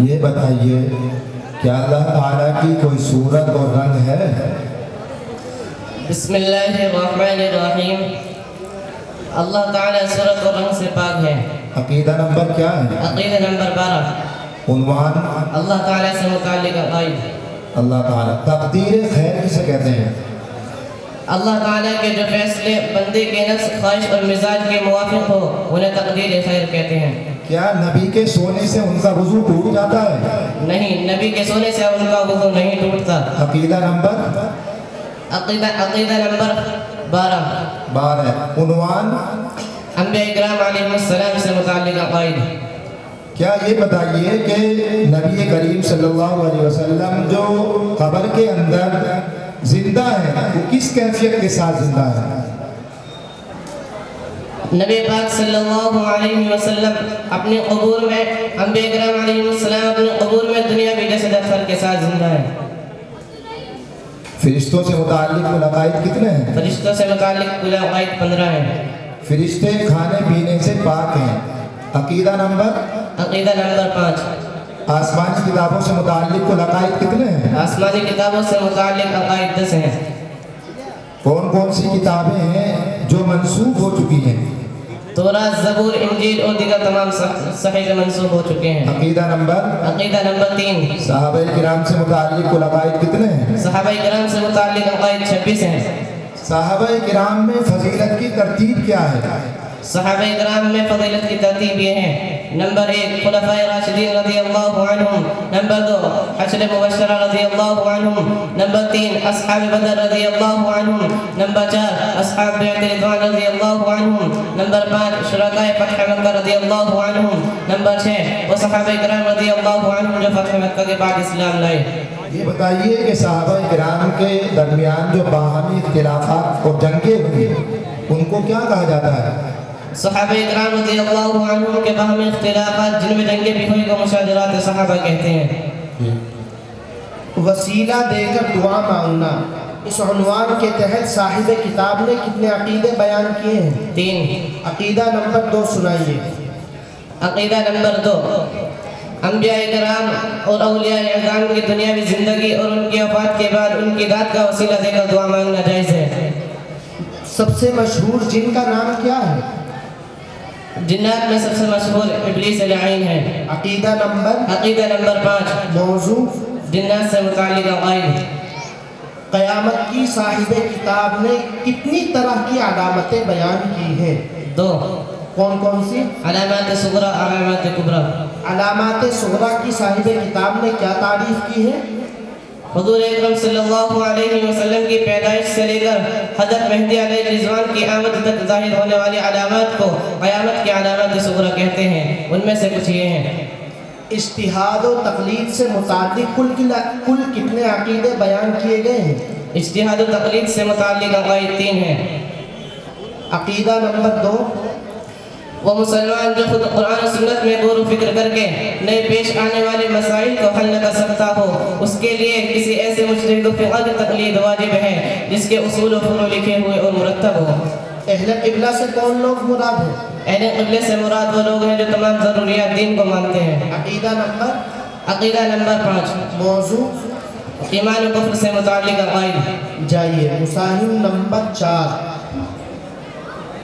یہ بتائیے کیا اللہ تعالیٰ کی کوئی صورت اور رنگ ہے؟ بسم اللہ الرحمن الرحیم۔ اللہ تعالیٰ صورت اور رنگ سے پاک ہے۔ عقیدہ نمبر کیا ہے؟ عقیدہ نمبر 12۔ عنوان؟ اللہ تعالیٰ سے متعلق عقائد۔ اللہ تعالیٰ تقدیر خیر کسے کہتے ہیں؟ اللہ تعالیٰ کے جو فیصلے بندے کے نفس، خواہش اور مزاج کے موافق ہو انہیں تقدیر خیر کہتے ہیں۔ کیا نبی کے سونے سے ان کا وضو ٹوٹ جاتا ہے؟ نہیں، نبی کے سونے سے ان کا وضو نہیں ٹوٹتا۔ عقیدہ نمبر؟ عقیدہ نمبر 12۔ عنوان؟ انبیاء اکرام علیہ السلام سے متعلق عقائد۔ کیا یہ بتائیے کہ نبی کریم صلی اللہ علیہ وسلم جو قبر کے اندر زندہ ہے وہ کس کیفیت کے ساتھ زندہ ہے؟ نبی پاک صلی اللہ علیہ وسلم اپنے قبور میں، انبیاء اکرام علیہ السلام اپنے قبور میں دنیاوی جسد اطہر کے ساتھ زندہ ہے۔ فرشتوں سے متعلق کل عقائد کتنے ہیں؟ فرشتوں سے متعلق کل عقائد 15 ہیں۔ فرشتے کھانے پینے سے پاک ہیں۔ عقیدہ نمبر؟ عقیدہ نمبر 5۔ آسمانی کتابوں سے متعلق کل عقائد کتنے ہیں؟ آسمانی کتابوں سے متعلق عقائد 10 ہیں۔ کون کون سی کتابیں ہیں جو منسوخ ہو چکی ہیں؟ تورات، زبور، انجیل اور دیگر تمام صحیح منسوخ ہو چکے ہیں۔ عقیدہ نمبر؟ عقیدہ نمبر 3۔ صحابہ کرام سے متعلق کل عقائد کتنے ہیں؟ صحابہ کرام سے متعلق عقائد 26 ہیں۔ صحابہ کرام میں فضیلت کی ترتیب کیا ہے؟ صحابہ کرام میں فضیلت کی ترتیب یہ ہے: نمبر 1 خلفائے راشدین رضی اللہ عنہم، نمبر 2 عشر مبشرہ رضی اللہ عنہم، نمبر 3 اصحاب بدر رضی اللہ عنہم، نمبر 4 اصحاب بیعت رضوان رضی اللہ عنہم، نمبر 5 شرکاء فتح مکہ رضی اللہ عنہم، نمبر 6 وہ صحابہ کرام رضی اللہ عنہم جو فتح مکہ کے بعد اسلام لائے۔ یہ بتائیے کہ صحابہ کرام کے درمیان جو باہمی اختلافات اور جنگیں ہوئی ان کو کیا کہا جاتا ہے؟ صحابہ کرام رضی اللہ عنہم کے باہمی اختلافات جن میں جنگیں بھی ہوئی کو مشاجرات صحابہ کہتے ہیں۔ وسیلہ دے کر دعا مانگنا، اس عنوان کے تحت صاحب کتاب نے کتنے عقیدے بیان کیے ہیں؟ 3۔ عقیدہ نمبر 2 سنائیے۔ عقیدہ نمبر 2، انبیاء کرام اور اولیاء اعظام کی دنیاوی زندگی اور ان کی وفات کے بعد ان کی ذات کا وسیلہ دے کر دعا مانگنا جائز ہے۔ سب سے مشہور جن کا نام کیا ہے؟ جنات میں سب سے مشہور ابلیس لعین ہے۔ عقیدہ نمبر 5۔ موضوع؟ جنات سے متعلق عقائد۔ قیامت کی صاحب کتاب نے کتنی طرح کی علامتیں بیان کی ہیں؟ 2۔ کون کون سی؟ علامات صغرا، علامات کبریٰ۔ علامات صغرا کی صاحب کتاب نے کیا تعریف کی ہے؟ حضور اکرم صلی اللہ علیہ وسلم کی پیدائش سے لے کر حضرت مہدی علیہ رضوان کی آمد تک ظاہر ہونے والی علامات کو قیامت کی علامات صغرا کہتے ہیں۔ ان میں سے کچھ یہ ہیں: اجتہاد و تقلید سے متعلق کل کتنے عقیدے بیان کیے گئے ہیں؟ اجتہاد و تقلید سے متعلق عقائد 3 ہیں۔ عقیدہ نمبر 2، وہ مسلمان جو خود قرآن و سنت میں غور و فکر کر کے نئے پیش آنے والے مسائل کو حل نہ کر سکتا ہو، اس کے لیے کسی ایسے مجتہد و فقہ کی تقلید واجب ہے جس کے اصول و فروع لکھے ہوئے اور مرتب ہو۔ اہل قبلہ سے کون لوگ مراد ہیں؟ اہل قبلے سے مراد وہ لوگ ہیں جو تمام ضروریات دین کو مانتے ہیں۔ عقیدہ نمبر 5۔ موضوع؟ ایمان و کفر سے متعلق عقائد۔ جائیے مصاحب نمبر 4۔